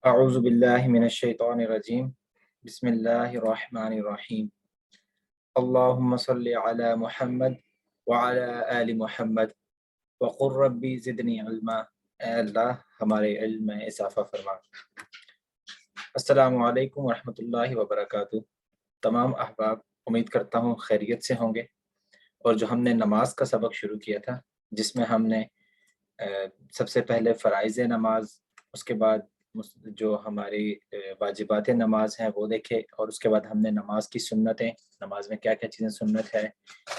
اعوذ باللہ من الشیطان الرجیم بسم اللہ الرحمن الرحیم اللہم صلی علی محمد وعلی آل محمد وقل ربی زدنی علما۔ اے اللہ ہمارے علم میں اضافہ فرما۔ السلام علیکم ورحمۃ اللہ وبرکاتہ۔ تمام احباب امید کرتا ہوں خیریت سے ہوں گے، اور جو ہم نے نماز کا سبق شروع کیا تھا جس میں ہم نے سب سے پہلے فرائض نماز، اس کے بعد جو ہماری واجبات نماز ہیں وہ دیکھے، اور اس کے بعد ہم نے نماز کی سنتیں، نماز میں کیا کیا چیزیں سنت ہے،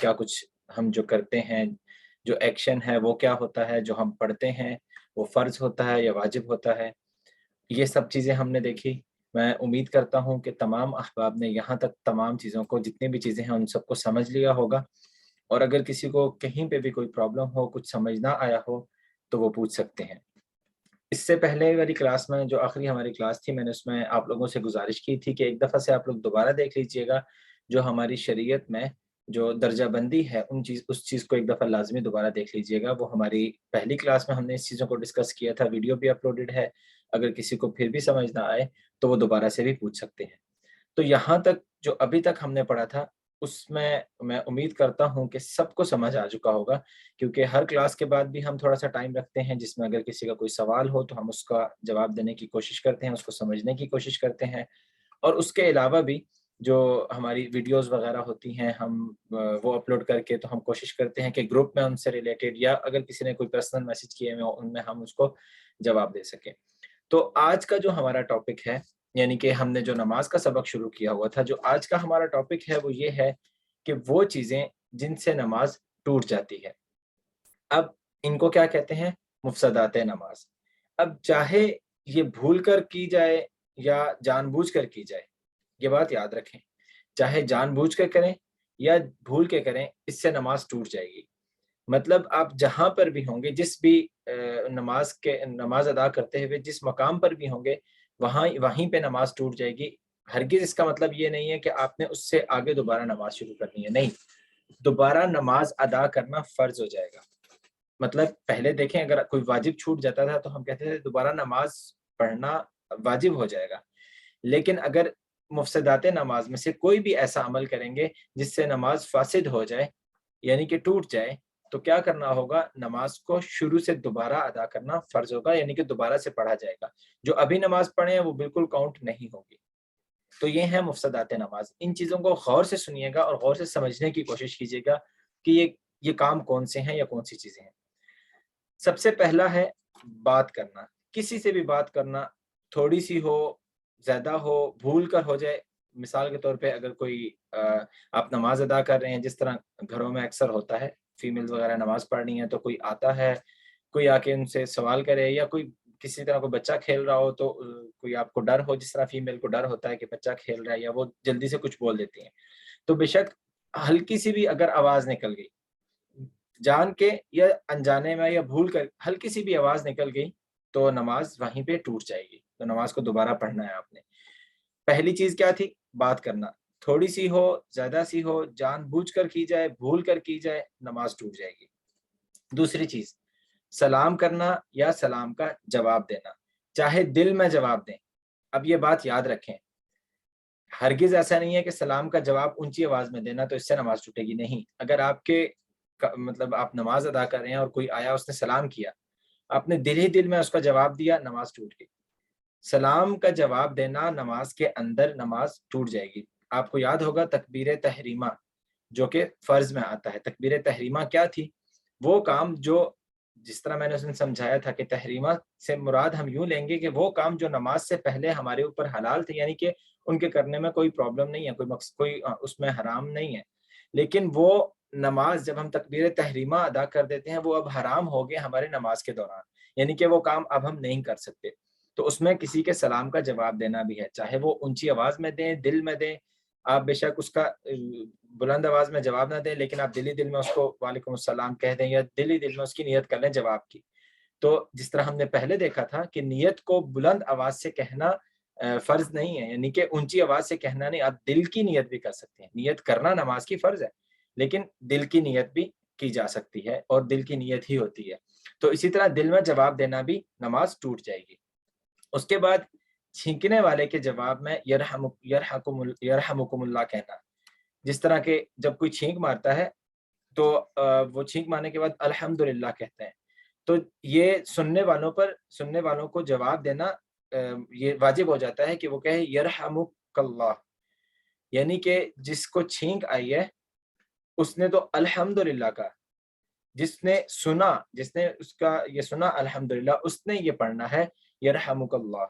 کیا کچھ ہم جو کرتے ہیں، جو ایکشن ہے وہ کیا ہوتا ہے، جو ہم پڑھتے ہیں وہ فرض ہوتا ہے یا واجب ہوتا ہے، یہ سب چیزیں ہم نے دیکھی۔ میں امید کرتا ہوں کہ تمام احباب نے یہاں تک تمام چیزوں کو، جتنی بھی چیزیں ہیں ان سب کو سمجھ لیا ہوگا، اور اگر کسی کو کہیں پہ بھی کوئی پرابلم ہو، کچھ سمجھ نہ آیا ہو تو وہ پوچھ سکتے ہیں۔ اس سے پہلے والی کلاس میں، جو آخری ہماری کلاس تھی، میں نے اس میں آپ لوگوں سے گزارش کی تھی کہ ایک دفعہ سے آپ لوگ دوبارہ دیکھ لیجئے گا، جو ہماری شریعت میں جو درجہ بندی ہے اس چیز کو ایک دفعہ لازمی دوبارہ دیکھ لیجئے گا۔ وہ ہماری پہلی کلاس میں ہم نے اس چیزوں کو ڈسکس کیا تھا، ویڈیو بھی اپلوڈڈ ہے، اگر کسی کو پھر بھی سمجھ نہ آئے تو وہ دوبارہ سے بھی پوچھ سکتے ہیں۔ تو یہاں تک جو ابھی تک ہم نے پڑھا تھا، اس میں میں امید کرتا ہوں کہ سب کو سمجھ آ چکا ہوگا، کیونکہ ہر کلاس کے بعد بھی ہم تھوڑا سا ٹائم رکھتے ہیں جس میں اگر کسی کا کوئی سوال ہو تو ہم اس کا جواب دینے کی کوشش کرتے ہیں، اس کو سمجھنے کی کوشش کرتے ہیں، اور اس کے علاوہ بھی جو ہماری ویڈیوز وغیرہ ہوتی ہیں ہم وہ اپلوڈ کر کے تو ہم کوشش کرتے ہیں کہ گروپ میں ان سے ریلیٹڈ، یا اگر کسی نے کوئی پرسنل میسج کیے ہیں ان میں ہم اس کو جواب دے سکیں۔ تو آج کا جو ہمارا ٹاپک ہے، یعنی کہ ہم نے جو نماز کا سبق شروع کیا ہوا تھا، جو آج کا ہمارا ٹاپک ہے وہ یہ ہے کہ وہ چیزیں جن سے نماز ٹوٹ جاتی ہے۔ اب ان کو کیا کہتے ہیں؟ مفسدات نماز۔ اب چاہے یہ بھول کر کی جائے یا جان بوجھ کر کی جائے، یہ بات یاد رکھیں، چاہے جان بوجھ کر کریں یا بھول کے کریں، اس سے نماز ٹوٹ جائے گی۔ مطلب آپ جہاں پر بھی ہوں گے، جس بھی نماز ادا کرتے ہوئے جس مقام پر بھی ہوں گے، وہیں پہ نماز ٹوٹ جائے گی۔ ہرگز اس کا مطلب یہ نہیں ہے کہ آپ نے اس سے آگے دوبارہ نماز شروع کرنی ہے، نہیں، دوبارہ نماز ادا کرنا فرض ہو جائے گا۔ مطلب پہلے دیکھیں، اگر کوئی واجب چھوٹ جاتا تھا تو ہم کہتے تھے دوبارہ نماز پڑھنا واجب ہو جائے گا، لیکن اگر مفسدات نماز میں سے کوئی بھی ایسا عمل کریں گے جس سے نماز فاسد ہو جائے، یعنی کہ ٹوٹ جائے، تو کیا کرنا ہوگا؟ نماز کو شروع سے دوبارہ ادا کرنا فرض ہوگا، یعنی کہ دوبارہ سے پڑھا جائے گا۔ جو ابھی نماز پڑھے ہیں وہ بالکل کاؤنٹ نہیں ہوگی۔ تو یہ ہے مفسدات نماز۔ ان چیزوں کو غور سے سنیے گا اور غور سے سمجھنے کی کوشش کیجیے گا کہ یہ کام کون سے ہیں یا کون سی چیزیں ہیں۔ سب سے پہلا ہے بات کرنا، کسی سے بھی بات کرنا، تھوڑی سی ہو، زیادہ ہو، بھول کر ہو جائے۔ مثال کے طور پہ اگر کوئی آپ نماز ادا کر رہے ہیں، جس طرح گھروں میں اکثر ہوتا ہے، فیمیلز وغیرہ نماز پڑھنی ہے تو کوئی آتا ہے، کوئی آ کے ان سے سوال کرے، یا کوئی کسی طرح کوئی بچہ کھیل رہا ہو تو کوئی آپ کو ڈر ہو، جس طرح فیمیل کو ڈر ہوتا ہے کہ بچہ کھیل رہا ہے، یا وہ جلدی سے کچھ بول دیتی ہیں، تو بے شک ہلکی سی بھی اگر آواز نکل گئی، جان کے یا انجانے میں یا بھول کر ہلکی سی بھی آواز نکل گئی، تو نماز وہیں پہ ٹوٹ جائے گی، تو نماز کو دوبارہ پڑھنا ہے آپ نے۔ پہلی چیز کیا تھی؟ بات کرنا، تھوڑی سی ہو، زیادہ سی ہو، جان بوجھ کر کی جائے، بھول کر کی جائے، نماز ٹوٹ جائے گی۔ دوسری چیز، سلام کرنا یا سلام کا جواب دینا، چاہے دل میں جواب دیں۔ اب یہ بات یاد رکھیں، ہرگز ایسا نہیں ہے کہ سلام کا جواب اونچی آواز میں دینا تو اس سے نماز ٹوٹے گی، نہیں۔ اگر آپ کے مطلب آپ نماز ادا کر رہے ہیں اور کوئی آیا، اس نے سلام کیا، آپ نے دل ہی دل میں اس کا جواب دیا، نماز ٹوٹ گئی۔ سلام کا جواب دینا نماز کے اندر نماز ٹوٹ جائے گی۔ آپ کو یاد ہوگا تکبیر تحریمہ جو کہ فرض میں آتا ہے۔ تکبیر تحریمہ کیا تھی؟ وہ کام جو، جس طرح میں نے اس دن سمجھایا تھا کہ تحریمہ سے مراد ہم یوں لیں گے کہ وہ کام جو نماز سے پہلے ہمارے اوپر حلال تھے، یعنی کہ ان کے کرنے میں کوئی پرابلم نہیں ہے، کوئی اس میں حرام نہیں ہے، لیکن وہ نماز جب ہم تکبیر تحریمہ ادا کر دیتے ہیں وہ اب حرام ہو گئے ہمارے نماز کے دوران، یعنی کہ وہ کام اب ہم نہیں کر سکتے۔ تو اس میں کسی کے سلام کا جواب دینا بھی ہے، چاہے وہ اونچی آواز میں دیں، دل میں دیں، آپ بے شک اس کا بلند آواز میں جواب نہ دیں، لیکن آپ دلی دل میں اس کو وعلیکم السلام کہہ دیں، یا دلی دل میں اس کی نیت کر لیں جواب کی۔ تو جس طرح ہم نے پہلے دیکھا تھا کہ نیت کو بلند آواز سے کہنا فرض نہیں ہے، یعنی کہ اونچی آواز سے کہنا نہیں، آپ دل کی نیت بھی کر سکتے ہیں۔ نیت کرنا نماز کی فرض ہے، لیکن دل کی نیت بھی کی جا سکتی ہے، اور دل کی نیت ہی ہوتی ہے۔ تو اسی طرح دل میں جواب دینا بھی نماز ٹوٹ جائے گی۔ اس کے بعد چھینکنے والے کے جواب میں یرحمکم اللہ کہنا، جس طرح کہ جب کوئی چھینک مارتا ہے تو وہ چھینک مارنے کے بعد الحمدللہ کہتے ہیں، تو یہ سننے والوں کو جواب دینا یہ واجب ہو جاتا ہے کہ وہ کہے یرحمک اللہ، یعنی کہ جس کو چھینک آئی ہے اس نے تو الحمدللہ کہا، جس نے اس کا یہ سنا الحمدللہ، اس نے یہ پڑھنا ہے یرحمک اللہ۔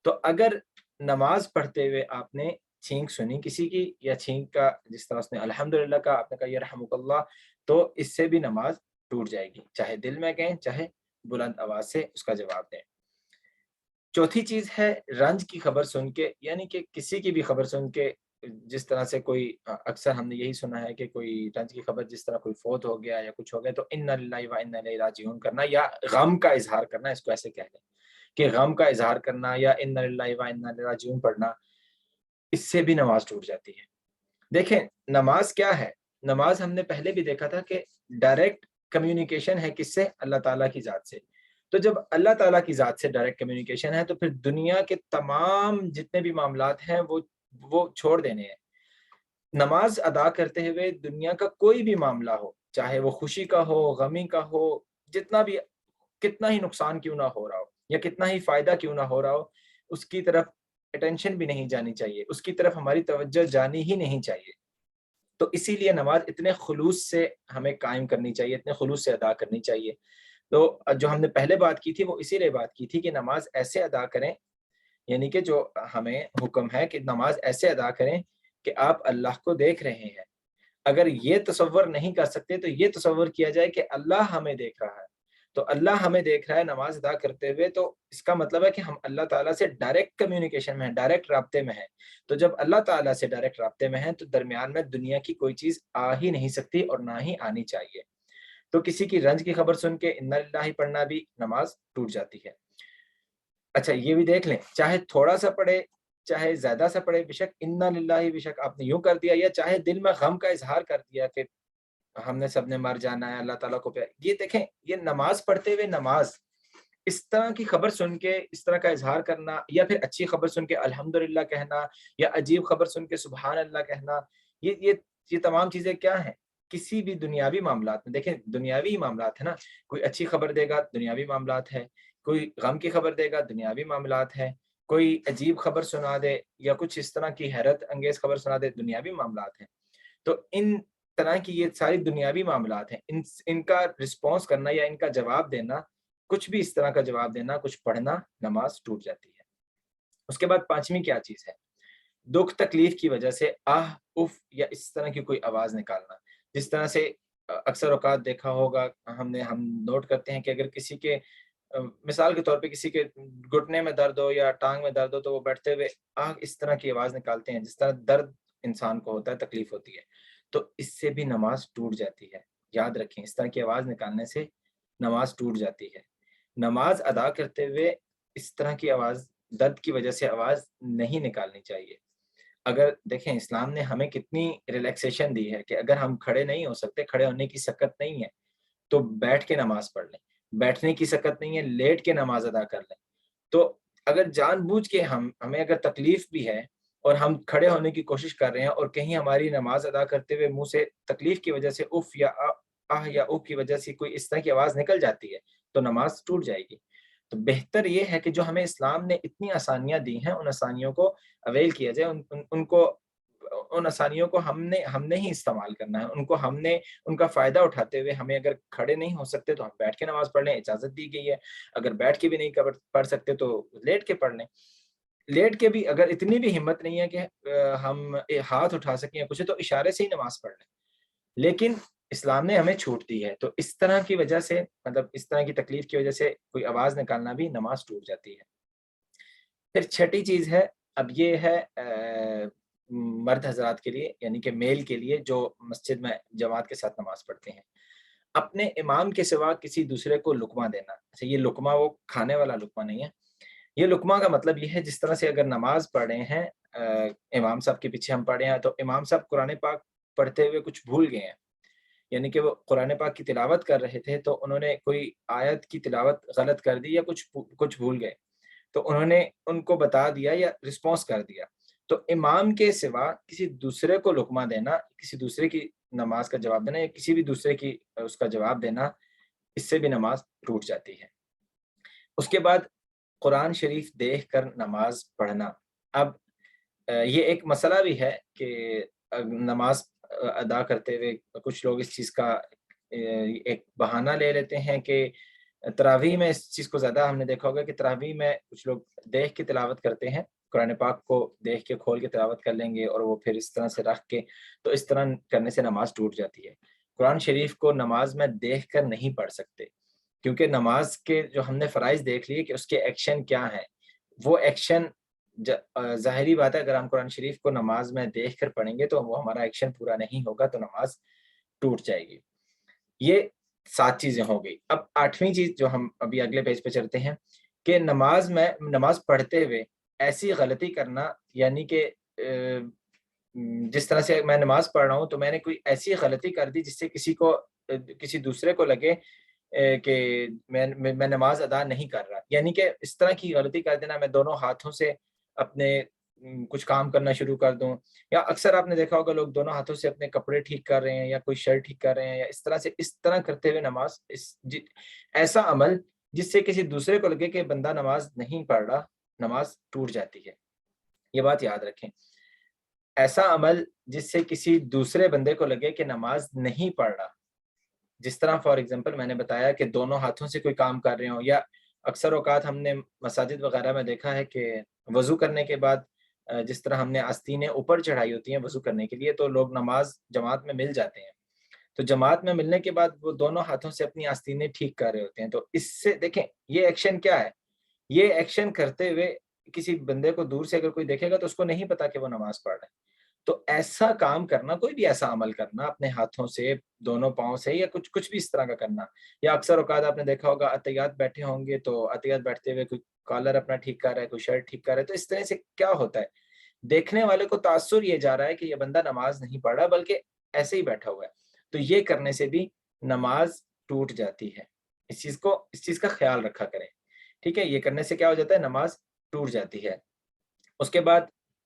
تو اگر نماز پڑھتے ہوئے آپ نے چھینک سنی کسی کی، یا چھینک کا جس طرح اس نے الحمدللہ کہا، آپ نے کہا یرحمک اللہ، تو اس سے بھی نماز ٹوٹ جائے گی، چاہے دل میں کہیں چاہے بلند آواز سے اس کا جواب دیں۔ چوتھی چیز ہے رنج کی خبر سن کے، یعنی کہ کسی کی بھی خبر سن کے، جس طرح سے کوئی اکثر ہم نے یہی سنا ہے کہ کوئی رنج کی خبر، جس طرح کوئی فوت ہو گیا یا کچھ ہو گیا، تو انا للہ و انا الیہ راجعون کرنا، یا غم کا اظہار کرنا، اس کو ایسے کہہ لیں کہ غم کا اظہار کرنا، یا انا للہ و انا الیہ راجعون پڑھنا، اس سے بھی نماز ٹوٹ جاتی ہے۔ دیکھیں نماز کیا ہے، نماز ہم نے پہلے بھی دیکھا تھا کہ ڈائریکٹ کمیونیکیشن ہے کس سے، اللہ تعالیٰ کی ذات سے۔ تو جب اللہ تعالیٰ کی ذات سے ڈائریکٹ کمیونیکیشن ہے تو پھر دنیا کے تمام جتنے بھی معاملات ہیں وہ چھوڑ دینے ہیں۔ نماز ادا کرتے ہوئے دنیا کا کوئی بھی معاملہ ہو، چاہے وہ خوشی کا ہو، غمی کا ہو، کتنا ہی نقصان کیوں نہ ہو رہا ہو یا کتنا ہی فائدہ کیوں نہ ہو رہا ہو، اس کی طرف اٹینشن بھی نہیں جانی چاہیے، اس کی طرف ہماری توجہ جانی ہی نہیں چاہیے۔ تو اسی لیے نماز اتنے خلوص سے ہمیں قائم کرنی چاہیے، اتنے خلوص سے ادا کرنی چاہیے۔ تو جو ہم نے پہلے بات کی تھی وہ اسی لیے بات کی تھی کہ نماز ایسے ادا کریں، یعنی کہ جو ہمیں حکم ہے کہ نماز ایسے ادا کریں کہ آپ اللہ کو دیکھ رہے ہیں۔ اگر یہ تصور نہیں کر سکتے تو یہ تصور کیا جائے کہ اللہ ہمیں دیکھ رہا ہے، تو اللہ ہمیں دیکھ رہا ہے نماز ادا کرتے ہوئے، تو اس کا مطلب ہے کہ ہم اللہ تعالیٰ سے ڈائریکٹ کمیونیکیشن میں ہیں، ڈائریکٹ رابطے میں ہیں۔ تو جب اللہ تعالیٰ سے ڈائریکٹ رابطے میں ہیں تو درمیان میں دنیا کی کوئی چیز آ ہی نہیں سکتی اور نہ ہی آنی چاہیے۔ تو کسی کی رنج کی خبر سن کے انا للہ پڑھنا بھی نماز ٹوٹ جاتی ہے۔ اچھا یہ بھی دیکھ لیں، چاہے تھوڑا سا پڑھے چاہے زیادہ سا پڑھے، بشک انا للہ بشک آپ نے یوں کر دیا، یا چاہے دل میں غم کا اظہار کر دیا کہ ہم نے سب نے مر جانا ہے، اللہ تعالیٰ کو یہ دیکھیں، یہ نماز پڑھتے ہوئے نماز اس طرح کی خبر سن کے اس طرح کا اظہار کرنا، یا پھر اچھی خبر سن کے الحمدللہ کہنا، یا عجیب خبر سن کے سبحان اللہ کہنا، یہ تمام چیزیں کیا ہیں؟ کسی بھی دنیاوی معاملات میں، دیکھیں دنیاوی معاملات ہے نا، کوئی اچھی خبر دے گا دنیاوی معاملات ہے، کوئی غم کی خبر دے گا دنیاوی معاملات ہے، کوئی عجیب خبر سنا دے یا کچھ اس طرح کی حیرت انگیز خبر سنا دے دنیاوی معاملات ہیں۔ تو ان طرح کی یہ ساری دنیاوی معاملات ہیں، ان کا رسپانس کرنا یا ان کا جواب دینا، کچھ بھی اس طرح کا جواب دینا، کچھ پڑھنا، نماز ٹوٹ جاتی ہے۔ اس کے بعد پانچویں کیا چیز ہے؟ دکھ تکلیف کی وجہ سے آہ اف یا اس طرح کی کوئی آواز نکالنا، جس طرح سے اکثر اوقات دیکھا ہوگا، ہم نوٹ کرتے ہیں کہ اگر کسی کے مثال کے طور پہ کسی کے گھٹنے میں درد ہو یا ٹانگ میں درد ہو تو وہ بیٹھتے ہوئے آہ اس طرح کی آواز نکالتے ہیں، جس طرح درد انسان کو ہوتا ہے، تکلیف ہوتی ہے، تو اس سے بھی نماز ٹوٹ جاتی ہے۔ یاد رکھیں اس طرح کی آواز نکالنے سے نماز ٹوٹ جاتی ہے۔ نماز ادا کرتے ہوئے اس طرح کی آواز، درد کی وجہ سے آواز نہیں نکالنی چاہیے۔ اگر دیکھیں اسلام نے ہمیں کتنی ریلیکسیشن دی ہے کہ اگر ہم کھڑے نہیں ہو سکتے، کھڑے ہونے کی سکت نہیں ہے، تو بیٹھ کے نماز پڑھ لیں، بیٹھنے کی سکت نہیں ہے لیٹ کے نماز ادا کر لیں۔ تو اگر جان بوجھ کے ہمیں اگر تکلیف بھی ہے اور ہم کھڑے ہونے کی کوشش کر رہے ہیں اور کہیں ہماری نماز ادا کرتے ہوئے منہ سے تکلیف کی وجہ سے اف یا آہ یا اوہ کی وجہ سے کوئی اس طرح کی آواز نکل جاتی ہے تو نماز ٹوٹ جائے گی۔ تو بہتر یہ ہے کہ جو ہمیں اسلام نے اتنی آسانیاں دی ہیں ان آسانیوں کو اویل کیا جائے، ان آسانیوں کو ہم نے ہی استعمال کرنا ہے، ان کا فائدہ اٹھاتے ہوئے ہمیں اگر کھڑے نہیں ہو سکتے تو ہم بیٹھ کے نماز پڑھ لیں، اجازت دی گئی ہے۔ اگر بیٹھ کے بھی نہیں پڑھ سکتے تو لیٹ کے پڑھ لیں۔ لیٹ کے بھی اگر اتنی بھی ہمت نہیں ہے کہ ہم ہاتھ اٹھا سکیں یا کچھ، تو اشارے سے ہی نماز پڑھ لیں۔ لیکن اسلام نے ہمیں چھوٹ دی ہے، تو اس طرح کی وجہ سے، مطلب اس طرح کی تکلیف کی وجہ سے کوئی آواز نکالنا بھی نماز ٹوٹ جاتی ہے۔ پھر چھٹی چیز ہے، اب یہ ہے مرد حضرات کے لیے، یعنی کہ میل کے لیے جو مسجد میں جماعت کے ساتھ نماز پڑھتے ہیں، اپنے امام کے سوا کسی دوسرے کو لقمہ دینا۔ اچھا یہ لقمہ وہ کھانے والا لقمہ نہیں ہے، یہ لقمہ کا مطلب یہ ہے جس طرح سے اگر نماز پڑھ رہے ہیں، امام صاحب کے پیچھے ہم پڑھ رہے ہیں تو امام صاحب قرآن پاک پڑھتے ہوئے کچھ بھول گئے ہیں، یعنی کہ وہ قرآن پاک کی تلاوت کر رہے تھے تو انہوں نے کوئی آیت کی تلاوت غلط کر دی یا کچھ بھول گئے، تو انہوں نے ان کو بتا دیا یا رسپانس کر دیا. تو امام کے سوا کسی دوسرے کو لقمہ دینا، کسی دوسرے کی نماز کا جواب دینا یا کسی بھی دوسرے کی اس کا جواب دینا، اس سے بھی نماز ٹوٹ جاتی ہے. اس کے بعد قرآن شریف دیکھ کر نماز پڑھنا. اب یہ ایک مسئلہ بھی ہے کہ نماز ادا کرتے ہوئے کچھ لوگ اس چیز کا ایک بہانہ لے لیتے ہیں کہ تراویح میں اس چیز کو زیادہ ہم نے دیکھا ہوگا کہ تراویح میں کچھ لوگ دیکھ کے تلاوت کرتے ہیں، قرآن پاک کو دیکھ کے کھول کے تلاوت کر لیں گے اور وہ پھر اس طرح سے رکھ کے، تو اس طرح کرنے سے نماز ٹوٹ جاتی ہے. قرآن شریف کو نماز میں دیکھ کر نہیں پڑھ سکتے، کیونکہ نماز کے جو ہم نے فرائض دیکھ لیے کہ اس کے ایکشن کیا ہیں، وہ ایکشن ظاہری بات ہے اگر ہم قرآن شریف کو نماز میں دیکھ کر پڑھیں گے تو وہ ہمارا ایکشن پورا نہیں ہوگا، تو نماز ٹوٹ جائے گی. یہ 7 چیزیں ہو گئی. اب 8ویں چیز جو ہم ابھی اگلے پیج پہ چلتے ہیں کہ نماز پڑھتے ہوئے ایسی غلطی کرنا، یعنی کہ جس طرح سے میں نماز پڑھ رہا ہوں تو میں نے کوئی ایسی غلطی کر دی جس سے کسی دوسرے کو لگے کہ میں نماز ادا نہیں کر رہا، یعنی کہ اس طرح کی غلطی کر دینا، میں دونوں ہاتھوں سے اپنے کچھ کام کرنا شروع کر دوں، یا اکثر آپ نے دیکھا ہوگا لوگ دونوں ہاتھوں سے اپنے کپڑے ٹھیک کر رہے ہیں یا کوئی شرٹ ٹھیک کر رہے ہیں، یا اس طرح کرتے ہوئے نماز ایسا عمل جس سے کسی دوسرے کو لگے کہ بندہ نماز نہیں پڑھ رہا، نماز ٹوٹ جاتی ہے. یہ بات یاد رکھیں، ایسا عمل جس سے کسی دوسرے بندے کو لگے کہ نماز نہیں پڑھ رہا، جس طرح فار ایگزامپل میں نے بتایا کہ دونوں ہاتھوں سے کوئی کام کر رہے ہوں، یا اکثر اوقات ہم نے مساجد وغیرہ میں دیکھا ہے کہ وضو کرنے کے بعد جس طرح ہم نے آستینیں اوپر چڑھائی ہوتی ہیں وضو کرنے کے لیے، تو لوگ نماز جماعت میں مل جاتے ہیں، تو جماعت میں ملنے کے بعد وہ دونوں ہاتھوں سے اپنی آستینیں ٹھیک کر رہے ہوتے ہیں. تو اس سے دیکھیں یہ ایکشن کیا ہے، یہ ایکشن کرتے ہوئے کسی بندے کو دور سے اگر کوئی دیکھے گا تو اس کو نہیں پتا کہ وہ نماز پڑھ رہے ہیں. تو ایسا کام کرنا، کوئی بھی ایسا عمل کرنا اپنے ہاتھوں سے، دونوں پاؤں سے، یا کچھ بھی اس طرح کا کرنا، یا اکثر اوقات آپ نے دیکھا ہوگا عطیات بیٹھے ہوں گے تو عطیات بیٹھتے ہوئے کوئی کالر اپنا ٹھیک کر رہا ہے، کوئی شرٹ ٹھیک کر رہا ہے، تو اس طرح سے کیا ہوتا ہے، دیکھنے والے کو تاثر یہ جا رہا ہے کہ یہ بندہ نماز نہیں پڑھ رہا بلکہ ایسے ہی بیٹھا ہوا ہے. تو یہ کرنے سے بھی نماز ٹوٹ جاتی ہے. اس چیز کا خیال رکھا کریں، ٹھیک ہے. یہ کرنے سے کیا ہو جاتا ہے، نماز ٹوٹ جاتی ہے. اس کے بعد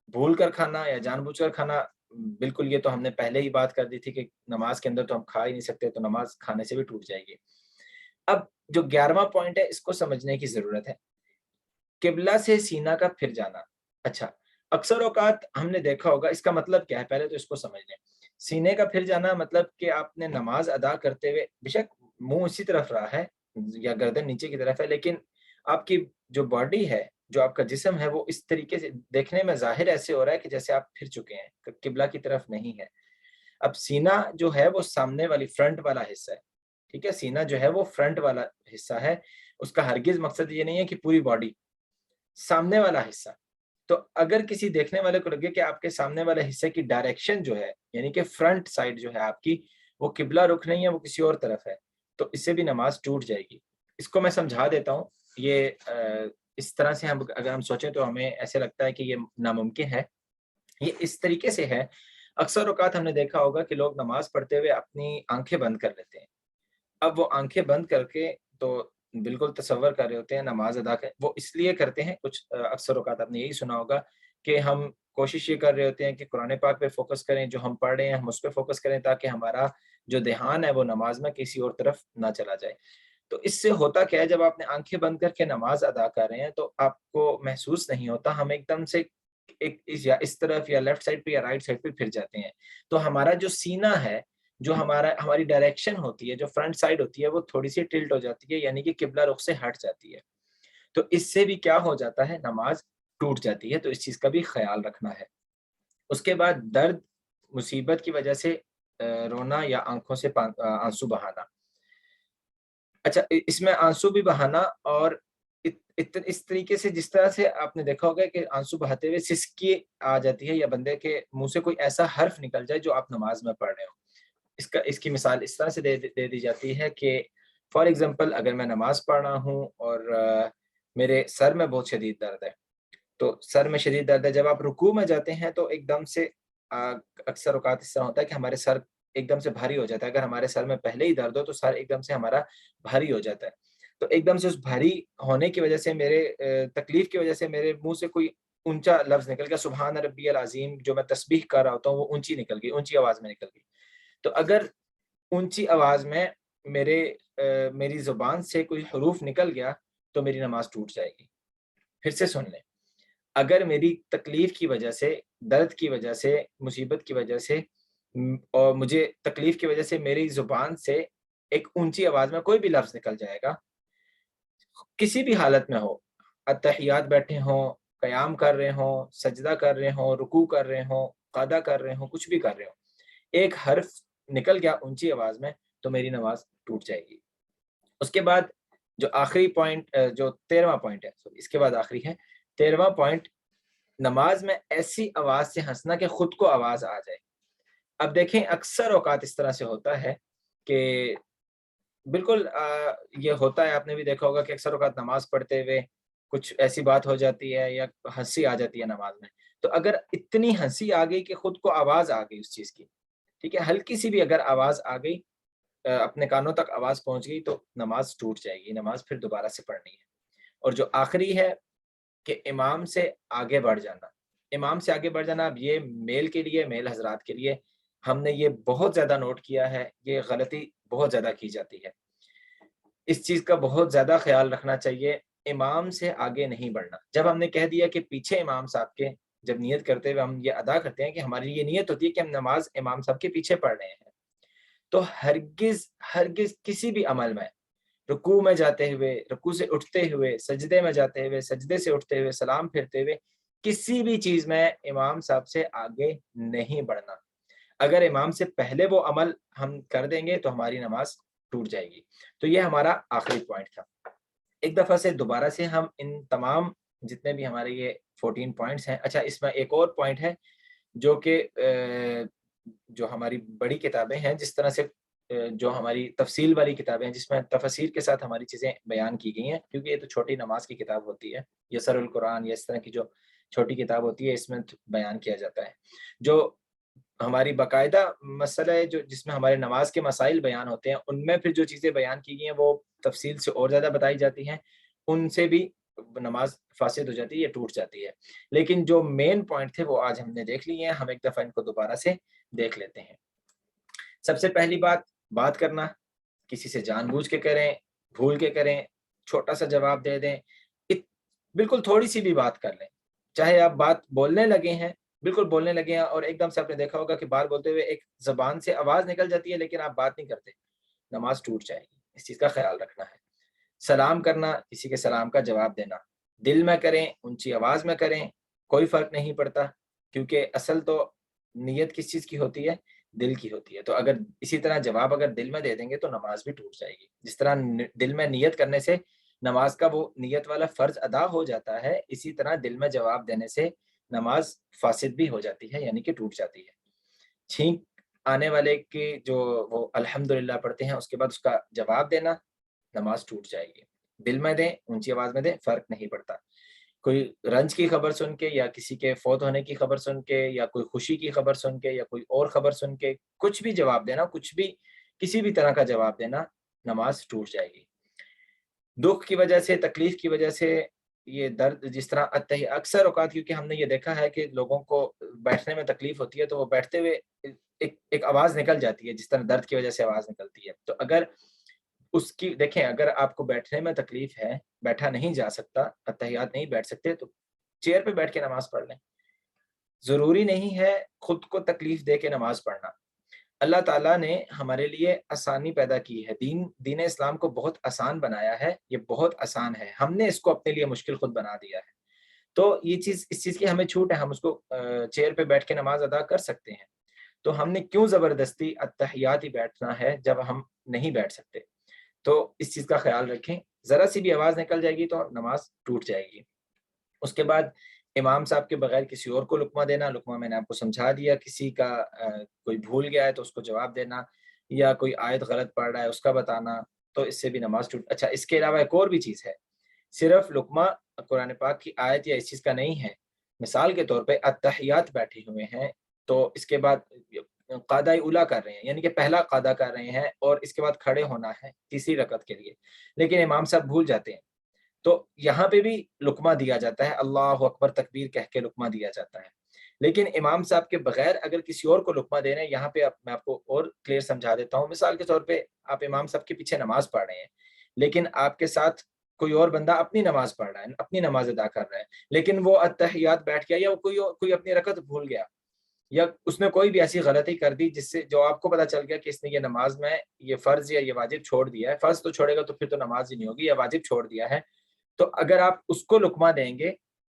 بھول کر کھانا یا جان بوجھ کر کھانا، بالکل یہ تو ہم نے پہلے ہی بات کر دی تھی کہ نماز کے اندر تو ہم کھا ہی نہیں سکتے، تو نماز کھانے سے بھی ٹوٹ جائے گی. اب جو 11واں پوائنٹ ہے اس کو سمجھنے کی ضرورت ہے، قبلہ سے سینہ کا پھر جانا. اچھا، اکثر اوقات ہم نے دیکھا ہوگا، اس کا مطلب کیا ہے پہلے تو اس کو سمجھ لیں. سینے کا پھر جانا مطلب کہ آپ نے نماز ادا کرتے ہوئے بے شک منہ اسی طرف رہا ہے یا گردن نیچے کی طرف ہے، لیکن آپ کی جو باڈی ہے، جو آپ کا جسم ہے، وہ اس طریقے سے دیکھنے میں ظاہر ایسے ہو رہا ہے کہ جیسے آپ پھر چکے ہیں، قبلہ کی طرف نہیں ہے. اب سینہ جو ہے وہ سامنے والی فرنٹ والا حصہ ہے، ٹھیک ہے. سینہ جو ہے وہ فرنٹ والا حصہ ہے، اس کا ہرگز مقصد یہ نہیں ہے کہ پوری باڈی، سامنے والا حصہ. تو اگر کسی دیکھنے والے کو لگے کہ آپ کے سامنے والے حصے کی ڈائریکشن جو ہے، یعنی کہ فرنٹ سائڈ جو ہے آپ کی، وہ قبلہ رخ نہیں ہے، وہ کسی اور طرف ہے، تو اس سے بھی نماز ٹوٹ جائے گی. اس کو میں سمجھا دیتا ہوں. یہ اس طرح سے اگر ہم سوچیں تو ہمیں ایسے لگتا ہے کہ یہ ناممکن ہے. یہ اس طریقے سے ہے، اکثر اوقات ہم نے دیکھا ہوگا کہ لوگ نماز پڑھتے ہوئے اپنی آنکھیں بند کر لیتے ہیں. اب وہ آنکھیں بند کر کے تو بالکل تصور کر رہے ہوتے ہیں نماز ادا کر، وہ اس لیے کرتے ہیں، کچھ اکثر اوقات آپ نے یہی سنا ہوگا کہ ہم کوشش یہ کر رہے ہوتے ہیں کہ قرآن پاک پہ فوکس کریں، جو ہم پڑھ رہے ہیں ہم اس پہ فوکس کریں، تاکہ ہمارا جو دھیان ہے وہ نماز میں کسی اور طرف نہ چلا جائے. تو اس سے ہوتا کیا ہے، جب آپ نے آنکھیں بند کر کے نماز ادا کر رہے ہیں تو آپ کو محسوس نہیں ہوتا، ہم ایک دم سے یا اس طرف یا لیفٹ سائڈ پہ یا رائٹ سائڈ پہ پھر جاتے ہیں. تو ہمارا جو سینہ ہے، جو ہماری ڈائریکشن ہوتی ہے، جو فرنٹ سائڈ ہوتی ہے، وہ تھوڑی سی ٹلٹ ہو جاتی ہے، یعنی کہ قبلہ رخ سے ہٹ جاتی ہے. تو اس سے بھی کیا ہو جاتا ہے، نماز ٹوٹ جاتی ہے. تو اس چیز کا بھی خیال رکھنا ہے. اس کے بعد درد، مصیبت کی وجہ سے رونا یا آنکھوں سے آنسو بہانا. اچھا، اس میں آنسو بھی بہانا اور اس طریقے سے جس طرح سے آپ نے دیکھا ہوگا کہ آنسو بہاتے ہوئے سسکی آ جاتی ہے، یا بندے کے منہ سے کوئی ایسا حرف نکل جائے جو آپ نماز میں پڑھ رہے ہو. اس کی مثال اس طرح سے دے دی جاتی ہے کہ فار ایگزامپل اگر میں نماز پڑھ رہا ہوں اور میرے سر میں بہت شدید درد ہے، تو سر میں شدید درد ہے، جب آپ رکوع میں جاتے ہیں تو ایک دم سے اکثر اوقات اس طرح ہوتا ہے کہ ہمارے سر ایک دم سے بھاری ہو جاتا ہے. اگر ہمارے سر میں پہلے ہی درد ہو تو سر ایک دم سے ہمارا بھاری ہو جاتا ہے. تو ایک دم سے اس بھاری ہونے کی وجہ سے میرے تکلیف کی وجہ سے میرے منہ سے کوئی اونچا لفظ نکل گیا، سبحان ربی العظیم، جو میں تسبیح کر رہا ہوتا ہوں وہ اونچی نکل گئی، اونچی آواز میں نکل گئی. تو اگر اونچی آواز میں میری زبان سے کوئی حروف نکل گیا تو میری نماز ٹوٹ جائے گی. پھر سے سن لیں، اگر میری تکلیف کی وجہ سے، درد کی وجہ سے، مصیبت کی وجہ سے اور مجھے تکلیف کی وجہ سے میری زبان سے ایک اونچی آواز میں کوئی بھی لفظ نکل جائے گا، کسی بھی حالت میں ہو، اتحیات بیٹھے ہوں، قیام کر رہے ہوں، سجدہ کر رہے ہوں، رکوع کر رہے ہوں، قعدہ کر رہے ہوں، کچھ بھی کر رہے ہوں، ایک حرف نکل گیا اونچی آواز میں تو میری نماز ٹوٹ جائے گی. اس کے بعد جو آخری پوائنٹ، جو 13واں پوائنٹ ہے، اس کے بعد آخری ہے 13واں پوائنٹ، نماز میں ایسی آواز سے ہنسنا کہ خود کو آواز آ جائے. اب دیکھیں اکثر اوقات اس طرح سے ہوتا ہے کہ بالکل یہ ہوتا ہے، آپ نے بھی دیکھا ہوگا کہ اکثر اوقات نماز پڑھتے ہوئے کچھ ایسی بات ہو جاتی ہے یا ہنسی آ جاتی ہے نماز میں. تو اگر اتنی ہنسی آ گئی کہ خود کو آواز آ گئی اس چیز کی، ٹھیک ہے، ہلکی سی بھی اگر آواز آ گئی، اپنے کانوں تک آواز پہنچ گئی تو نماز ٹوٹ جائے گی، نماز پھر دوبارہ سے پڑھنی ہے. اور جو آخری ہے کہ امام سے آگے بڑھ جانا. امام سے آگے بڑھ جانا، اب یہ میل حضرات کے لیے ہم نے یہ بہت زیادہ نوٹ کیا ہے، یہ غلطی بہت زیادہ کی جاتی ہے. اس چیز کا بہت زیادہ خیال رکھنا چاہیے، امام سے آگے نہیں بڑھنا. جب ہم نے کہہ دیا کہ پیچھے امام صاحب کے، جب نیت کرتے ہوئے ہم یہ ادا کرتے ہیں کہ ہماری یہ نیت ہوتی ہے کہ ہم نماز امام صاحب کے پیچھے پڑھ رہے ہیں، تو ہرگز کسی بھی عمل میں، رکوع میں جاتے ہوئے، رکوع سے اٹھتے ہوئے، سجدے میں جاتے ہوئے، سجدے سے اٹھتے ہوئے، سلام پھرتے ہوئے، کسی بھی چیز میں امام صاحب سے آگے نہیں بڑھنا. اگر امام سے پہلے وہ عمل ہم کر دیں گے تو ہماری نماز ٹوٹ جائے گی. تو یہ ہمارا آخری پوائنٹ تھا. ایک دفعہ سے دوبارہ سے ہم ان تمام جتنے بھی ہمارے یہ 14 پوائنٹس ہیں، اچھا اس میں ایک اور پوائنٹ ہے جو کہ جو ہماری بڑی کتابیں ہیں، جس طرح سے جو ہماری تفصیل والی کتابیں ہیں جس میں تفسیر کے ساتھ ہماری چیزیں بیان کی گئی ہیں، کیونکہ یہ تو چھوٹی نماز کی کتاب ہوتی ہے، یسر القرآن یا اس طرح کی جو چھوٹی کتاب ہوتی ہے، اس میں بیان کیا جاتا ہے. جو ہماری باقاعدہ مسئلہ ہے، جو جس میں ہمارے نماز کے مسائل بیان ہوتے ہیں، ان میں پھر جو چیزیں بیان کی گئی ہیں وہ تفصیل سے اور زیادہ بتائی جاتی ہیں، ان سے بھی نماز فاسد ہو جاتی ہے یا ٹوٹ جاتی ہے. لیکن جو مین پوائنٹ تھے وہ آج ہم نے دیکھ لیے ہیں، ہم ایک دفعہ ان کو دوبارہ سے دیکھ لیتے ہیں. سب سے پہلی بات کرنا، کسی سے جان بوجھ کے کریں، بھول کے کریں، چھوٹا سا جواب دے دیں، بالکل تھوڑی سی بھی بات کر لیں، چاہے آپ بات بولنے لگے ہیں، بالکل بولنے لگے ہیں اور ایک دم سے آپ نے دیکھا ہوگا کہ بات بولتے ہوئے ایک زبان سے آواز نکل جاتی ہے لیکن آپ بات نہیں کرتے، نماز ٹوٹ جائے گی. اس چیز کا خیال رکھنا ہے. سلام کرنا، کسی کے سلام کا جواب دینا، دل میں کریں، اونچی آواز میں کریں، کوئی فرق نہیں پڑتا، کیونکہ اصل تو نیت کس چیز کی ہوتی ہے؟ دل کی ہوتی ہے. تو اگر اسی طرح جواب اگر دل میں دے دیں گے تو نماز بھی ٹوٹ جائے گی. جس طرح دل میں نیت کرنے سے نماز کا وہ نیت والا فرض ادا ہو جاتا ہے، اسی طرح دل میں جواب دینے سے نماز فاسد بھی ہو جاتی ہے، یعنی کہ ٹوٹ جاتی ہے. چھینک آنے والے کی جو وہ الحمدللہ پڑھتے ہیں، اس کے بعد اس کا جواب دینا، نماز ٹوٹ جائے گی. دل میں دیں، اونچی آواز میں دیں، فرق نہیں پڑتا. کوئی رنج کی خبر سن کے یا کسی کے فوت ہونے کی خبر سن کے یا کوئی خوشی کی خبر سن کے یا کوئی اور خبر سن کے کچھ بھی جواب دینا، کچھ بھی کسی بھی طرح کا جواب دینا، نماز ٹوٹ جائے گی. دکھ کی وجہ سے، تکلیف کی وجہ سے، یہ درد جس طرح اکثر اوقات، کیونکہ ہم نے یہ دیکھا ہے کہ لوگوں کو بیٹھنے میں تکلیف ہوتی ہے تو وہ بیٹھتے ہوئے ایک آواز نکل جاتی ہے، جس طرح درد کی وجہ سے آواز نکلتی ہے. تو اگر اس کی دیکھیں، اگر آپ کو بیٹھنے میں تکلیف ہے، بیٹھا نہیں جا سکتا، اتحیات نہیں بیٹھ سکتے، تو چیئر پہ بیٹھ کے نماز پڑھ لیں. ضروری نہیں ہے خود کو تکلیف دے کے نماز پڑھنا. اللہ تعالیٰ نے ہمارے لیے آسانی پیدا کی ہے، دین اسلام کو بہت آسان بنایا ہے، یہ بہت آسان ہے، ہم نے اس کو اپنے لیے مشکل خود بنا دیا ہے. تو یہ چیز، اس چیز کی ہمیں چھوٹ ہے، ہم اس کو چیئر پہ بیٹھ کے نماز ادا کر سکتے ہیں. تو ہم نے کیوں زبردستی اتحیات ہی بیٹھنا ہے جب ہم نہیں بیٹھ سکتے؟ تو اس چیز کا خیال رکھیں. ذرا سی بھی آواز نکل جائے گی تو نماز ٹوٹ جائے گی. اس کے بعد امام صاحب کے بغیر کسی اور کو لقمہ دینا، لقمہ میں نے آپ کو سمجھا دیا. کسی کا کوئی بھول گیا ہے تو اس کو جواب دینا، یا کوئی آیت غلط پڑھ رہا ہے اس کا بتانا، تو اس سے بھی نماز ٹوٹ. اچھا، اس کے علاوہ ایک اور بھی چیز ہے، صرف لقمہ قرآن پاک کی آیت یا اس چیز کا نہیں ہے. مثال کے طور پہ اتحیات بیٹھے ہوئے ہیں تو اس کے بعد قادہ اولا کر رہے ہیں، یعنی کہ پہلا قادہ کر رہے ہیں اور اس کے بعد کھڑے ہونا ہے تیسری رکعت کے لیے، لیکن امام صاحب بھول جاتے ہیں، تو یہاں پہ بھی لقمہ دیا جاتا ہے، اللہ اکبر تکبیر کہہ کے لقمہ دیا جاتا ہے۔ لیکن امام صاحب کے بغیر اگر کسی اور کو لقمہ دے رہے ہیں، یہاں پہ میں آپ کو اور کلیئر سمجھا دیتا ہوں۔ مثال کے طور پہ آپ امام صاحب کے پیچھے نماز پڑھ رہے ہیں، لیکن آپ کے ساتھ کوئی اور بندہ اپنی نماز پڑھ رہا ہے، اپنی نماز ادا کر رہا ہے، لیکن وہ اتحیات بیٹھ گیا، یا وہ کوئی اپنی رکعت بھول گیا، یا اس نے کوئی بھی ایسی غلطی کر دی جس سے جو آپ کو پتہ چل گیا کہ اس نے یہ نماز میں یہ فرض یا یہ واجب چھوڑ دیا ہے، فرض تو چھوڑے گا تو پھر تو نماز ہی نہیں ہوگی، یا واجب چھوڑ دیا ہے، تو اگر آپ اس کو لقمہ دیں گے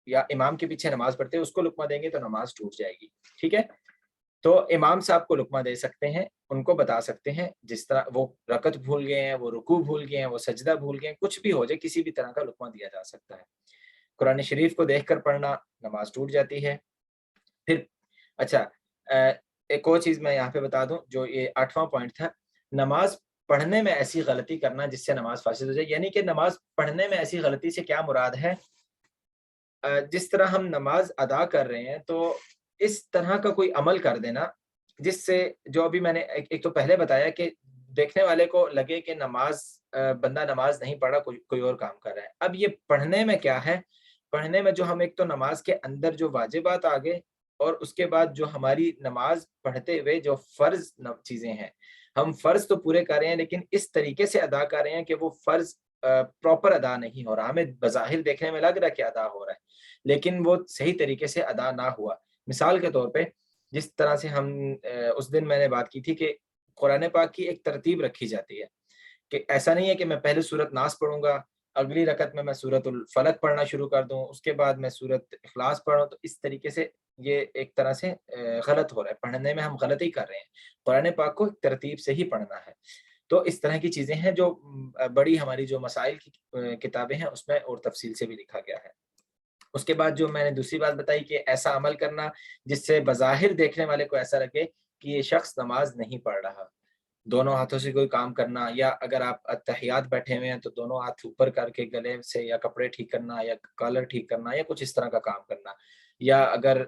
یا امام کے پیچھے نماز پڑھتے ہیں اس کو لقمہ دیں گے تو نماز ٹوٹ جائے گی، ٹھیک ہے؟ تو امام صاحب کو لقمہ دے سکتے ہیں، ان کو بتا سکتے ہیں، جس طرح وہ رکعت بھول گئے ہیں، وہ رکوع بھول گئے ہیں، وہ سجدہ بھول گئے ہیں، کچھ بھی ہو جائے، کسی بھی طرح کا لقمہ دیا جا سکتا ہے۔ قرآن شریف کو دیکھ کر پڑھنا نماز ٹوٹ جاتی ہے۔ پھر اچھا، ایک اور چیز میں یہاں پہ بتا دوں، جو یہ 8واں پوائنٹ تھا، نماز پڑھنے میں ایسی غلطی کرنا جس سے نماز فاسد ہو جائے، یعنی کہ نماز پڑھنے میں ایسی غلطی سے کیا مراد ہے؟ جس طرح ہم نماز ادا کر رہے ہیں تو اس طرح کا کوئی عمل کر دینا جس سے، جو ابھی میں نے ایک تو پہلے بتایا کہ دیکھنے والے کو لگے کہ نماز بندہ نماز نہیں پڑھا، کوئی اور کام کر رہا ہے۔ اب یہ پڑھنے میں کیا ہے؟ پڑھنے میں جو ہم ایک تو نماز کے اندر جو واجبات آگے، اور اس کے بعد جو ہماری نماز پڑھتے ہوئے جو فرض چیزیں ہیں، ہم فرض تو پورے کر رہے ہیں لیکن اس طریقے سے ادا کر رہے ہیں کہ وہ فرض پراپر ادا نہیں ہو رہا، ہمیں بظاہر دیکھنے میں لگ رہا ہے کہ ادا ہو رہا ہے لیکن وہ صحیح طریقے سے ادا نہ ہوا۔ مثال کے طور پہ جس طرح سے ہم اس دن میں نے بات کی تھی کہ قرآن پاک کی ایک ترتیب رکھی جاتی ہے کہ ایسا نہیں ہے کہ میں پہلے سورت ناس پڑھوں گا، اگلی رکعت میں سورت الفلق پڑھنا شروع کر دوں، اس کے بعد میں سورت اخلاص پڑھوں، تو اس طریقے سے یہ ایک طرح سے غلط ہو رہا ہے، پڑھنے میں ہم غلطی کر رہے ہیں، قرآن پاک کو ایک ترتیب سے ہی پڑھنا ہے۔ تو اس طرح کی چیزیں ہیں جو بڑی ہماری جو مسائل کی کتابیں ہیں اس میں اور تفصیل سے بھی لکھا گیا ہے۔ اس کے بعد جو میں نے دوسری بات بتائی کہ ایسا عمل کرنا جس سے بظاہر دیکھنے والے کو ایسا لگے کہ یہ شخص نماز نہیں پڑھ رہا، دونوں ہاتھوں سے کوئی کام کرنا، یا اگر آپ اتحیات بیٹھے ہوئے ہیں تو دونوں ہاتھ اوپر کر کے گلے سے یا کپڑے ٹھیک کرنا یا کالر ٹھیک کرنا یا کچھ اس طرح کا کام کرنا، یا اگر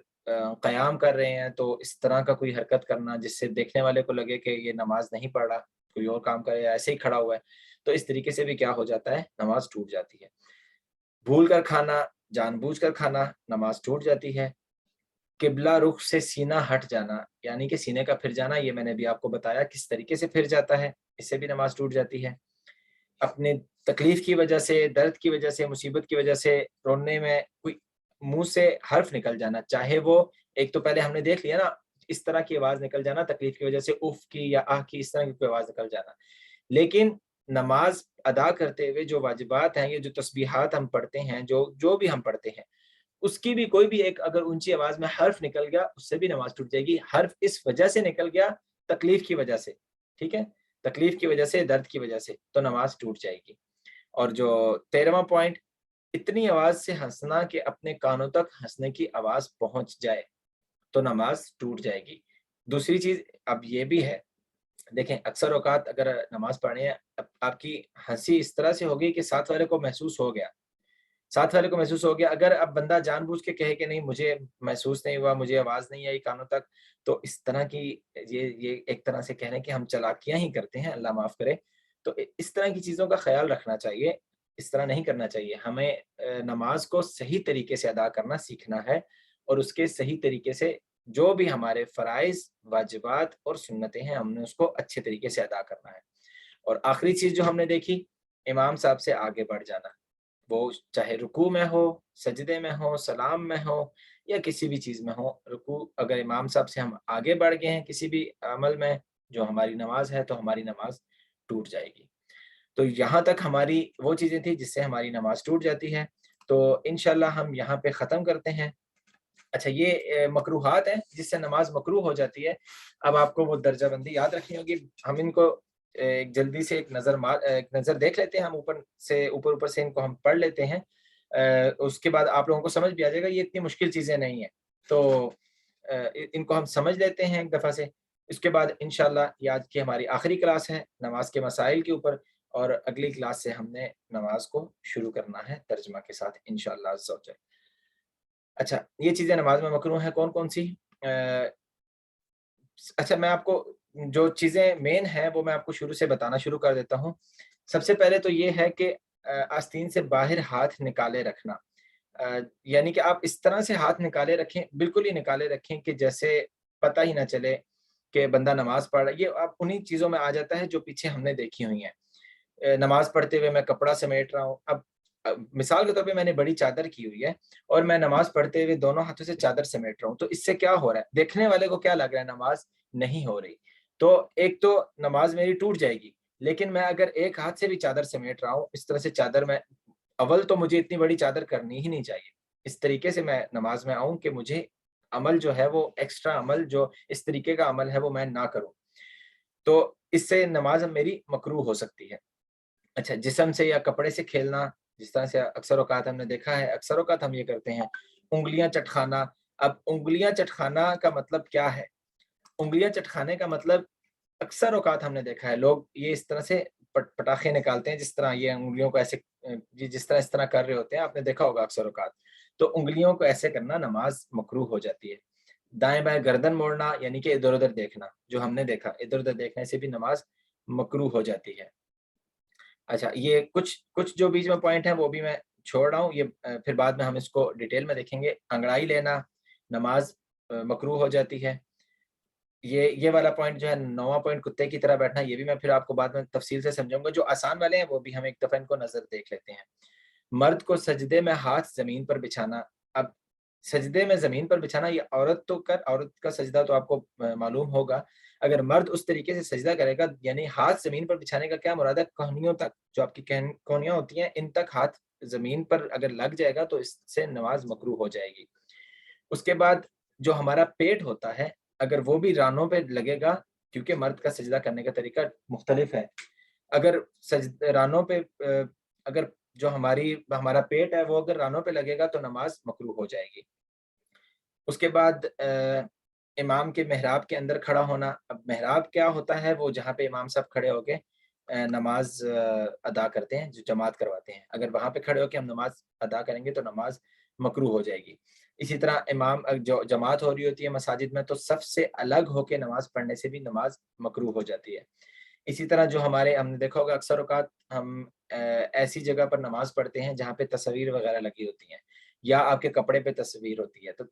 قیام کر رہے ہیں تو اس طرح کا کوئی حرکت کرنا جس سے دیکھنے والے کو لگے کہ یہ نماز نہیں پڑھ رہا، کوئی اور کام کرے یا ایسے ہی کھڑا ہوا ہے، تو اس طریقے سے بھی کیا ہو جاتا ہے؟ نماز ٹوٹ جاتی ہے۔ بھول کر کھانا، جان بوجھ کر کھانا، نماز ٹوٹ جاتی ہے۔ قبلہ رخ سے سینہ ہٹ جانا، یعنی کہ سینے کا پھر جانا، یہ میں نے بھی آپ کو بتایا کس طریقے سے پھر جاتا ہے، اس سے بھی نماز ٹوٹ جاتی ہے۔ اپنی تکلیف کی وجہ سے، درد کی وجہ سے، مصیبت کی وجہ سے رونے میں کوئی منہ سے حرف نکل جانا، چاہے وہ ایک تو پہلے ہم نے دیکھ لیا نا، اس طرح کی آواز نکل جانا تکلیف کی وجہ سے، اف کی یا آہ کی، اس طرح کی کوئی آواز نکل جانا، لیکن نماز ادا کرتے ہوئے جو واجبات ہیں، یہ جو تسبیحات ہم پڑھتے ہیں، جو بھی ہم پڑھتے ہیں، اس کی بھی کوئی بھی ایک اگر اونچی آواز میں حرف نکل گیا اس سے بھی نماز ٹوٹ جائے گی۔ حرف اس وجہ سے نکل گیا، تکلیف کی وجہ سے، ٹھیک ہے، تکلیف کی وجہ سے، درد کی وجہ سے، تو نماز ٹوٹ جائے گی۔ اور جو 13واں پوائنٹ، اتنی آواز سے ہنسنا کہ اپنے کانوں تک ہنسنے کی آواز پہنچ جائے تو نماز ٹوٹ جائے گی۔ دوسری چیز اب یہ بھی ہے، دیکھیں اکثر اوقات اگر نماز پڑھیں آپ کی ہنسی اس طرح سے ہوگی کہ ساتھ والے کو محسوس ہو گیا، اگر اب بندہ جان بوجھ کے کہے کہ نہیں مجھے محسوس نہیں ہوا، مجھے آواز نہیں آئی کانوں تک، تو اس طرح کی یہ ایک طرح سے کہنے کہ ہم چالاکیاں ہی کرتے ہیں، اللہ معاف کرے۔ تو اس طرح کی چیزوں کا خیال رکھنا چاہیے، اس طرح نہیں کرنا چاہیے، ہمیں نماز کو صحیح طریقے سے ادا کرنا سیکھنا ہے، اور اس کے صحیح طریقے سے جو بھی ہمارے فرائض، واجبات اور سنتیں ہیں ہم نے اس کو اچھے طریقے سے ادا کرنا ہے۔ اور آخری چیز جو ہم نے دیکھی، امام صاحب سے آگے بڑھ جانا، وہ چاہے رکوع میں ہو، سجدے میں ہو، سلام میں ہو، یا کسی بھی چیز میں ہو، رکوع اگر امام صاحب سے ہم آگے بڑھ گئے ہیں کسی بھی عمل میں جو ہماری نماز ہے، تو ہماری نماز ٹوٹ جائے گی۔ تو یہاں تک ہماری وہ چیزیں تھیں جس سے ہماری نماز ٹوٹ جاتی ہے، تو انشاءاللہ ہم یہاں پہ ختم کرتے ہیں۔ اچھا، یہ مکروہات ہیں جس سے نماز مکروہ ہو جاتی ہے، اب آپ کو وہ درجہ بندی یاد رکھنی ہوگی، ہم ان کو ایک جلدی سے ایک نظر دیکھ لیتے ہیں، ہم اوپر سے ان کو ہم پڑھ لیتے ہیں، اس کے بعد آپ لوگوں کو سمجھ بھی آ جائے گا، یہ اتنی مشکل چیزیں نہیں ہیں، تو ان کو ہم سمجھ لیتے ہیں ایک دفعہ سے۔ اس کے بعد انشاءاللہ یہ آج کی ہماری آخری کلاس ہے نماز کے مسائل کے اوپر، اور اگلی کلاس سے ہم نے نماز کو شروع کرنا ہے ترجمہ کے ساتھ انشاءاللہ عز و جل۔ اچھا، یہ چیزیں نماز میں مکروہ ہیں کون کون سی؟ اچھا میں آپ کو جو چیزیں مین ہیں وہ میں آپ کو شروع سے بتانا شروع کر دیتا ہوں۔ سب سے پہلے تو یہ ہے کہ آستین سے باہر ہاتھ نکالے رکھنا، یعنی کہ آپ اس طرح سے ہاتھ نکالے رکھیں، بالکل ہی نکالے رکھیں کہ جیسے پتہ ہی نہ چلے کہ بندہ نماز پڑھ رہا ہے۔ یہ اب انہی چیزوں میں آ جاتا ہے جو پیچھے ہم نے دیکھی ہوئی ہیں۔ نماز پڑھتے ہوئے میں کپڑا سمیٹ رہا ہوں، اب مثال کے طور پہ میں نے بڑی چادر کی ہوئی ہے اور میں نماز پڑھتے ہوئے دونوں ہاتھوں سے چادر سمیٹ رہا ہوں، تو اس سے کیا ہو رہا ہے؟ دیکھنے والے کو کیا لگ رہا ہے؟ نماز نہیں ہو رہی۔ تو ایک تو نماز میری ٹوٹ جائے گی، لیکن میں اگر ایک ہاتھ سے بھی چادر سمیٹ رہا ہوں، اس طرح سے چادر میں اول تو مجھے اتنی بڑی چادر کرنی ہی نہیں چاہیے۔ اس طریقے سے میں نماز میں آؤں کہ مجھے عمل جو ہے وہ ایکسٹرا عمل جو اس طریقے کا عمل ہے وہ میں نہ کروں، تو اس سے نماز میری مکروہ ہو سکتی ہے۔ اچھا، جسم سے یا کپڑے سے کھیلنا، جس طرح سے اکثر اوقات ہم نے دیکھا ہے، اکثر اوقات ہم یہ کرتے ہیں، انگلیاں چٹکھانا۔ اب انگلیاں چٹکھانا کا مطلب کیا ہے؟ انگلیاں چٹکھانے کا مطلب اکثر اوقات ہم نے دیکھا ہے لوگ یہ اس طرح سے پٹاخے نکالتے ہیں، جس طرح یہ انگلیوں کو ایسے جس طرح کر رہے ہوتے ہیں، آپ نے دیکھا ہوگا اکثر اوقات، تو انگلیوں کو ایسے کرنا نماز مکروہ ہو جاتی ہے۔ دائیں بائیں گردن موڑنا، یعنی کہ ادھر ادھر دیکھنا، جو ہم نے دیکھا ادھر ادھر دیکھنے سے بھی نماز مکروہ ہو جاتی ہے۔ اچھا، یہ کچھ جو بیچ میں پوائنٹ ہیں وہ بھی میں چھوڑ رہا ہوں، یہ پھر بعد میں ہم اس کو ڈیٹیل میں دیکھیں گے۔ انگڑائی لینا، نماز مکروہ ہو جاتی ہے۔ یہ والا پوائنٹ جو ہے 9واں پوائنٹ، کتے کی طرح بیٹھنا، یہ بھی میں پھر آپ کو بعد میں تفصیل سے سمجھاؤں گا۔ جو آسان والے ہیں وہ بھی ہم ایک دفعہ ان کو نظر دیکھ لیتے ہیں۔ مرد کو سجدے میں ہاتھ زمین پر بچھانا۔ اب سجدے میں زمین پر بچھانا، یہ عورت کا سجدہ تو آپ کو معلوم ہوگا۔ اگر مرد اس طریقے سے سجدہ کرے گا، یعنی ہاتھ زمین پر بچھانے کا کیا مراد ہے؟ کہنیوں تک، جو آپ کی کہنیاں ہوتی ہیں ان تک ہاتھ زمین پر اگر لگ جائے گا تو اس سے نماز مکروہ ہو جائے گی۔ اس کے بعد جو ہمارا پیٹ ہوتا ہے، اگر وہ بھی رانوں پہ لگے گا، کیونکہ مرد کا سجدہ کرنے کا طریقہ مختلف ہے، اگر رانوں پہ اگر جو ہمارا پیٹ ہے وہ اگر رانوں پہ لگے گا تو نماز مکروہ ہو جائے گی۔ اس کے بعد امام کے محراب کے اندر کھڑا ہونا۔ اب محراب کیا ہوتا ہے؟ وہ جہاں پہ امام صاحب کھڑے ہو کے نماز ادا کرتے ہیں، جو جماعت کرواتے ہیں، اگر وہاں پہ کھڑے ہو کے ہم نماز ادا کریں گے تو نماز مکروہ ہو جائے گی۔ اسی طرح امام جو جماعت ہو رہی ہوتی ہے مساجد میں، تو صف سے الگ ہو کے نماز پڑھنے سے بھی نماز مکروہ ہو جاتی ہے۔ اسی طرح جو ہم نے دیکھا ہوگا اکثر اوقات ہم ایسی جگہ پر نماز پڑھتے ہیں جہاں پہ تصویر وغیرہ لگی ہوتی ہیں، یا آپ کے کپڑے پہ تصویر ہوتی ہے، تو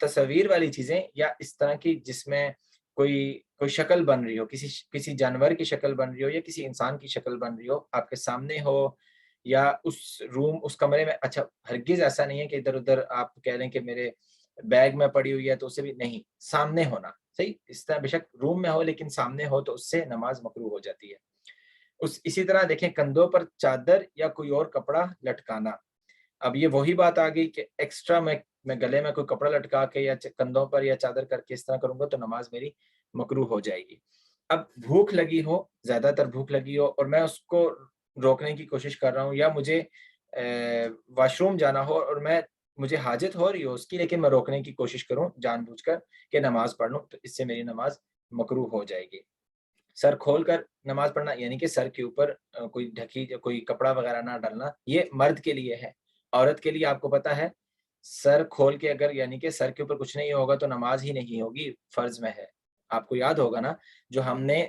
تصویر والی چیزیں یا اس طرح کی جس میں کوئی شکل بن رہی ہو، کسی جانور کی شکل بن رہی ہو یا کسی انسان کی شکل بن رہی ہو آپ کے سامنے ہو، یا اس کمرے میں، اچھا ہرگز ایسا نہیں ہے کہ ادھر ادھر آپ کہہ رہے ہیں کہ میرے بیگ میں پڑی ہوئی ہے تو اسے بھی نہیں، سامنے ہونا صحیح، اس طرح بے شک روم میں ہو لیکن سامنے ہو تو اس سے نماز مکروہ ہو جاتی ہے۔ اسی طرح دیکھیں، کندھوں پر چادر یا کوئی اور کپڑا لٹکانا۔ اب یہ وہی بات آ گئی کہ ایکسٹرا میں گلے میں کوئی کپڑا لٹکا کے یا کندھوں پر یا چادر کر کے اس طرح کروں گا تو نماز میری مکروہ ہو جائے گی۔ اب بھوک لگی ہو، زیادہ تر بھوک لگی ہو اور میں اس کو روکنے کی کوشش کر رہا ہوں، یا مجھے واش روم جانا ہو اور مجھے حاجت ہو رہی ہو اس کی، لیکن میں روکنے کی کوشش کروں جان بوجھ کر کہ نماز پڑھ لوں، تو اس سے میری نماز مکروہ ہو جائے گی۔ سر کھول کر نماز پڑھنا، یعنی کہ سر کے اوپر کوئی کپڑا وغیرہ نہ ڈالنا، یہ مرد کے لیے ہے۔ عورت کے لیے آپ کو پتا ہے، سر کھول کے اگر یعنی کہ سر کے اوپر کچھ نہیں ہوگا تو نماز ہی نہیں ہوگی، فرض میں ہے۔ آپ کو یاد ہوگا نا جو ہم نے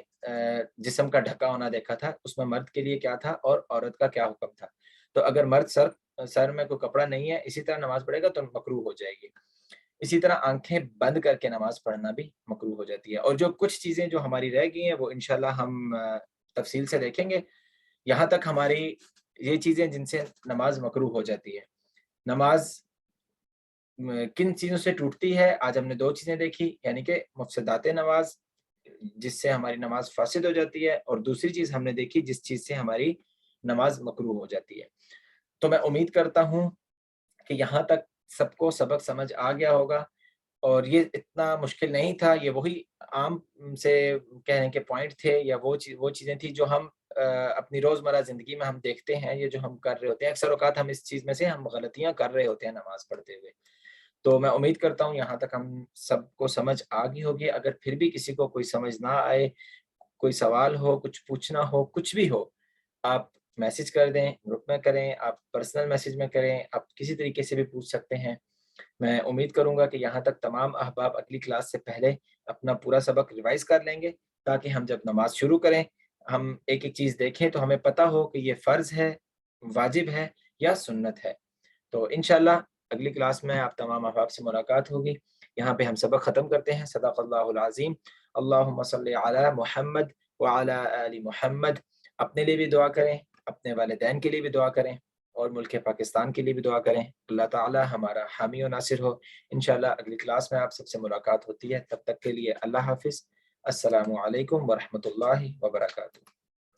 جسم کا ڈھکا ہونا دیکھا تھا، اس میں مرد کے لیے کیا تھا اور عورت کا کیا حکم تھا۔ تو اگر مرد سر میں کوئی کپڑا نہیں ہے اسی طرح نماز پڑھے گا تو مکروہ ہو جائے گی۔ اسی طرح آنکھیں بند کر کے نماز پڑھنا بھی مکروہ ہو جاتی ہے۔ اور جو کچھ چیزیں جو ہماری رہ گئی ہیں وہ انشاءاللہ ہم تفصیل سے دیکھیں گے۔ یہاں تک ہماری یہ چیزیں جن سے نماز مکروہ ہو جاتی ہے۔ نماز کن چیزوں سے ٹوٹتی ہے؟ آج ہم نے 2 چیزیں دیکھی، یعنی کہ مفسدات نماز جس سے ہماری نماز فاسد ہو جاتی ہے، اور دوسری چیز ہم نے دیکھی جس چیز سے ہماری نماز مکروہ ہو جاتی ہے۔ تو میں امید کرتا ہوں کہ یہاں تک سب کو سبق سمجھ آ گیا ہوگا، اور یہ اتنا مشکل نہیں تھا، یہ وہی عام سے کہنے کے پوائنٹ تھے، یا وہ چیزیں تھیں جو ہم اپنی روزمرہ زندگی میں ہم دیکھتے ہیں، یہ جو ہم کر رہے ہوتے ہیں اکثر اوقات ہم اس چیز میں سے ہم غلطیاں کر رہے ہوتے ہیں نماز پڑھتے ہوئے۔ تو میں امید کرتا ہوں یہاں تک ہم سب کو سمجھ آ گئی ہوگی۔ اگر پھر بھی کسی کو کوئی سمجھ نہ آئے، کوئی سوال ہو، کچھ پوچھنا ہو، کچھ بھی ہو، آپ میسج کر دیں، گروپ میں کریں، آپ پرسنل میسج میں کریں، آپ کسی طریقے سے بھی پوچھ سکتے ہیں۔ میں امید کروں گا کہ یہاں تک تمام احباب اگلی کلاس سے پہلے اپنا پورا سبق ریوائز کر لیں گے، تاکہ ہم جب نماز شروع کریں ہم ایک ایک چیز دیکھیں تو ہمیں پتہ ہو کہ یہ فرض ہے، واجب ہے یا سنت ہے۔ تو انشاءاللہ اگلی کلاس میں آپ تمام احباب سے ملاقات ہوگی۔ یہاں پہ ہم سبق ختم کرتے ہیں۔ صدق اللہ العظیم۔ اللہم صلی علی محمد وعلی آل محمد۔ اپنے لیے بھی دعا کریں، اپنے والدین کے لیے بھی دعا کریں، اور ملک پاکستان کے لیے بھی دعا کریں۔ اللہ تعالی ہمارا حامی و ناصر ہو۔ انشاءاللہ اگلی کلاس میں آپ سب سے ملاقات ہوتی ہے، تب تک کے لیے اللہ حافظ۔ السلام علیکم ورحمۃ اللہ وبرکاتہ۔